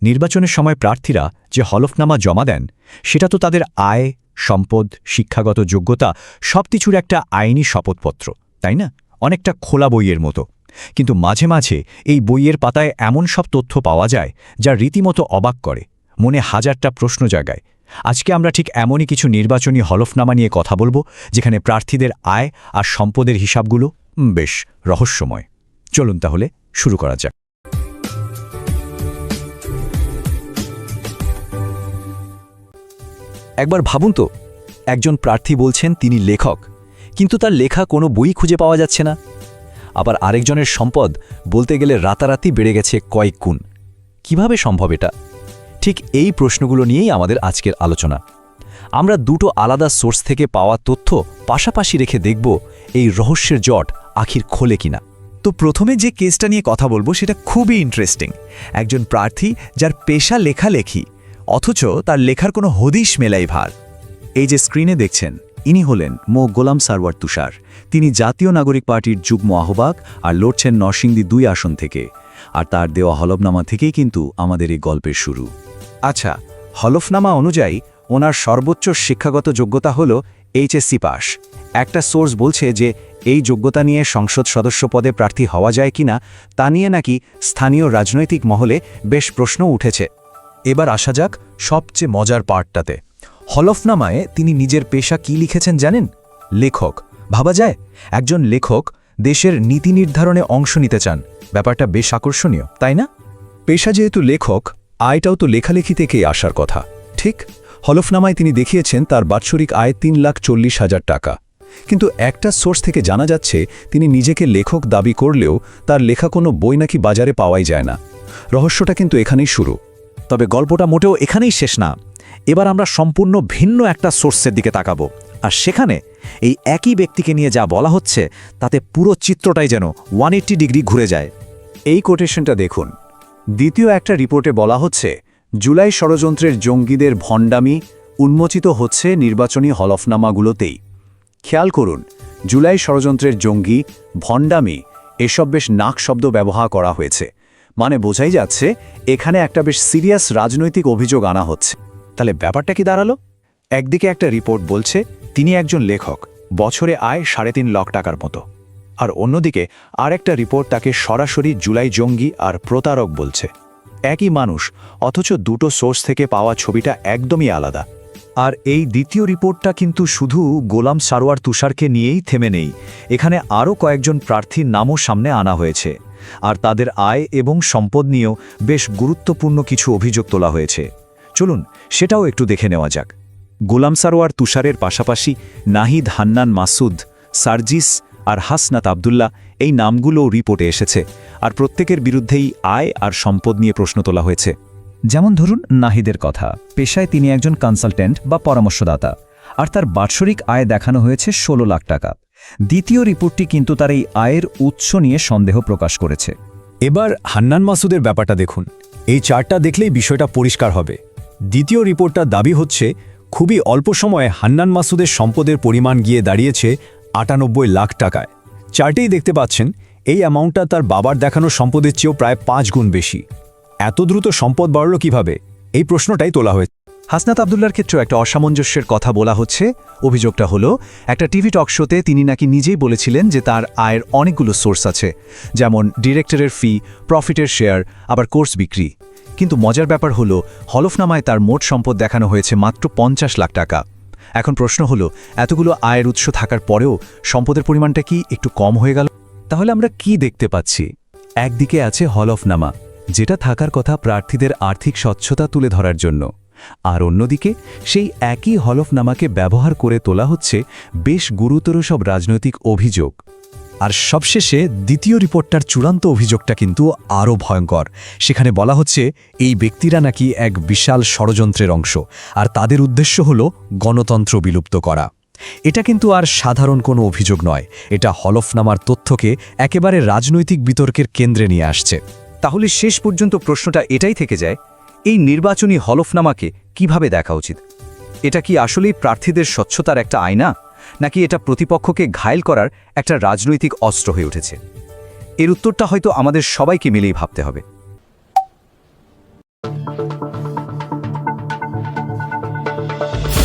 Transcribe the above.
নির্বাচনের সময় প্রার্থীরা যে হলফনামা জমা দেন সেটা তো তাদের আয়, সম্পদ, শিক্ষাগত যোগ্যতা সবকিছুর একটা আইনি শপথপত্র, তাই না? অনেকটা খোলা বইয়ের মতো। কিন্তু মাঝে মাঝে এই বইয়ের পাতায় এমন সব তথ্য পাওয়া যায় যা রীতিমতো অবাক করে, মনে হাজারটা প্রশ্ন জাগায়। আজকে আমরা ঠিক এমনই কিছু নির্বাচনী হলফনামা নিয়ে কথা বলবো, যেখানে প্রার্থীদের আয় আর সম্পদের হিসাবগুলো বেশ রহস্যময়। চলুন তাহলে শুরু করা যাক। একবার ভাবুন তো, একজন প্রার্থী বলছেন তিনি লেখক, কিন্তু তার লেখা কোনো বই খুঁজে পাওয়া যাচ্ছে না। আবার আরেকজনের সম্পদ বলতে গেলে রাতারাতি বেড়ে গেছে কয়েক গুণ। কিভাবে সম্ভব এটা? ঠিক এই প্রশ্নগুলো নিয়েই আমাদের আজকের আলোচনা। আমরা দুটো আলাদা সোর্স থেকে পাওয়া তথ্য পাশাপাশি রেখে দেখব এই রহস্যের জট আখির খোলে কিনা। তো প্রথমে যে কেসটা নিয়ে কথা বলবো সেটা খুবই ইন্টারেস্টিং। একজন প্রার্থী যার পেশা লেখালেখি, অথচ তার লেখার কোনো হদিশ মেলাই ভার। এই যে স্ক্রিনে দেখছেন, ইনি হলেন মো গোলাম সারওয়ার তুষার। তিনি জাতীয় নাগরিক পার্টির যুগ্ম আহ্বায়ক আর লড়ছেন নরসিংদী ২ আসন থেকে। আর তার দেওয়া হলফনামা থেকেই কিন্তু আমাদের এই গল্পের শুরু। আচ্ছা, হলফনামা অনুযায়ী ওনার সর্বোচ্চ শিক্ষাগত যোগ্যতা হল এইচএসসি পাস। একটা সোর্স বলছে যে এই যোগ্যতা নিয়ে সংসদ সদস্য পদে প্রার্থী হওয়া যায় কিনা তা নিয়ে নাকি স্থানীয় রাজনৈতিক মহলে বেশ প্রশ্ন উঠেছে। এবার আসা যাক সবচেয়ে মজার পার্টটাতে। হলফনামায় তিনি নিজের পেশা কি লিখেছেন জানেন? লেখক। ভাবা যায়, একজন লেখক দেশের নীতি নির্ধারণে অংশ নিতে চান। ব্যাপারটা বেশ আকর্ষণীয়, তাই না? পেশা যেহেতু লেখক, আয়টাও তো লেখালেখি থেকেই আসার কথা, ঠিক? হলফনামায় তিনি দেখিয়েছেন তার বাৎসরিক আয় ৩,৪০,০০০ টাকা। কিন্তু একটা সোর্স থেকে জানা যাচ্ছে তিনি নিজেকে লেখক দাবি করলেও তার লেখা কোনো বই নাকি বাজারে পাওয়াই যায় না। রহস্যটা কিন্তু এখানেই শুরু। তবে গল্পটা মোটেও এখানেই শেষ না। এবার আমরা সম্পূর্ণ ভিন্ন একটা সোর্সের দিকে তাকাবো, আর সেখানে এই একই ব্যক্তিকে নিয়ে যা বলা হচ্ছে তাতে পুরো চিত্রটাই যেন 180 ডিগ্রি ঘুরে যায়। এই কোটেশনটা দেখুন। দ্বিতীয় একটা রিপোর্টে বলা হচ্ছে, জুলাই ষড়যন্ত্রের জঙ্গিদের ভণ্ডামি উন্মোচিত হচ্ছে নির্বাচনী হলফনামাগুলোতেই। খেয়াল করুন, জুলাই ষড়যন্ত্রের জঙ্গি, ভণ্ডামি এসব বেশ নাক শব্দ ব্যবহার করা হয়েছে। মানে বোঝাই যাচ্ছে এখানে একটা বেশ সিরিয়াস রাজনৈতিক অভিযোগ আনা হচ্ছে। তাহলে ব্যাপারটা কি দাঁড়ালো? একদিকে একটা রিপোর্ট বলছে তিনি একজন লেখক, বছরে আয় ৩.৫ লাখ টাকার মতো। আর অন্যদিকে আরেকটা রিপোর্ট তাকে সরাসরি জুলাই জঙ্গি আর প্রতারক বলছে। একই মানুষ, অথচ দুটো সোর্স থেকে পাওয়া ছবিটা একদমই আলাদা। আর এই দ্বিতীয় রিপোর্টটা কিন্তু শুধু গোলাম সারওয়ার তুষারকে নিয়েই থেমে নেই। এখানে আরও কয়েকজন প্রার্থীর নামও সামনে আনা হয়েছে, আর তাদের আয় এবং সম্পদ নিয়েও বেশ গুরুত্বপূর্ণ কিছু অভিযোগ তোলা হয়েছে। চলুন সেটাও একটু দেখে নেওয়া যাক। গোলাম সারওয়ার তুষারের পাশাপাশি নাহিদ, হান্নান মাসুদ, সার্জিস আর হাসনাত আবদুল্লাহ এই নামগুলোও রিপোর্টে এসেছে। আর প্রত্যেকের বিরুদ্ধেই আয় আর সম্পদ নিয়ে প্রশ্ন তোলা হয়েছে। যেমন ধরুন নাহিদের কথা, পেশায় তিনি একজন কনসালটেন্ট বা পরামর্শদাতা, আর তার বাৎসরিক আয় দেখানো হয়েছে ১৬ লাখ টাকা। দ্বিতীয় রিপোর্টটি কিন্তু তার এই আয়ের উৎস নিয়ে সন্দেহ প্রকাশ করেছে। এবার হান্নান মাসুদের ব্যাপারটা দেখুন। এই চার্টটা দেখলেই বিষয়টা পরিষ্কার হবে। দ্বিতীয় রিপোর্টটার দাবি হচ্ছে খুবই অল্প সময়ে হান্নান মাসুদের সম্পদের পরিমাণ গিয়ে দাঁড়িয়েছে ৯৮ লাখ টাকায়। চার্টেই দেখতে পাচ্ছেন এই অ্যামাউন্টটা তার বাবার দেখানো সম্পদের চেয়েও প্রায় ৫ গুণ বেশি। এত দ্রুত সম্পদ বাড়ল কিভাবে, এই প্রশ্নটাই তোলা হয়েছে। হাসনাত আবদুল্লার ক্ষেত্রেও একটা অসামঞ্জস্যের কথা বলা হচ্ছে। অভিযোগটা হলো, একটা টিভি টক শোতে তিনি নাকি নিজেই বলেছিলেন যে তার আয়ের অনেকগুলো সোর্স আছে, যেমন ডিরেক্টরের ফি, প্রফিটের শেয়ার, আবার কোর্স বিক্রি। কিন্তু মজার ব্যাপার হলো, হলফনামায় তার মোট সম্পদ দেখানো হয়েছে মাত্র ৫০ লাখ টাকা। এখন প্রশ্ন হলো, এতগুলো আয়ের উৎস থাকার পরেও সম্পদের পরিমাণটা কি একটু কম হয়ে গেল? তাহলে আমরা কি দেখতে পাচ্ছি? একদিকে আছে হলফনামা, যেটা থাকার কথা প্রার্থীদের আর্থিক স্বচ্ছতা তুলে ধরার জন্য, আর অন্যদিকে সেই একই হলফনামাকে ব্যবহার করে তোলা হচ্ছে বেশ গুরুতর সব রাজনৈতিক অভিযোগ। আর সবশেষে দ্বিতীয় রিপোর্টটার চূড়ান্ত অভিযোগটা কিন্তু আরও ভয়ঙ্কর। সেখানে বলা হচ্ছে এই ব্যক্তিরা নাকি এক বিশাল ষড়যন্ত্রের অংশ, আর তাদের উদ্দেশ্য হল গণতন্ত্র বিলুপ্ত করা। এটা কিন্তু আর সাধারণ কোনো অভিযোগ নয়, এটা হলফনামার তথ্যকে একেবারে রাজনৈতিক বিতর্কের কেন্দ্রে নিয়ে আসছে। তাহলে শেষ পর্যন্ত প্রশ্নটা এটাই থেকে যায়, এই নির্বাচনী হলফনামাকে কিভাবে দেখা উচিত? এটা কি আসলেই প্রার্থীদের স্বচ্ছতার একটা আয়না, নাকি এটা প্রতিপক্ষকে ঘায়েল করার একটা রাজনৈতিক অস্ত্র হয়ে উঠেছে? এর উত্তরটা হয়তো আমাদের সবাইকে মিলেই ভাবতে হবে।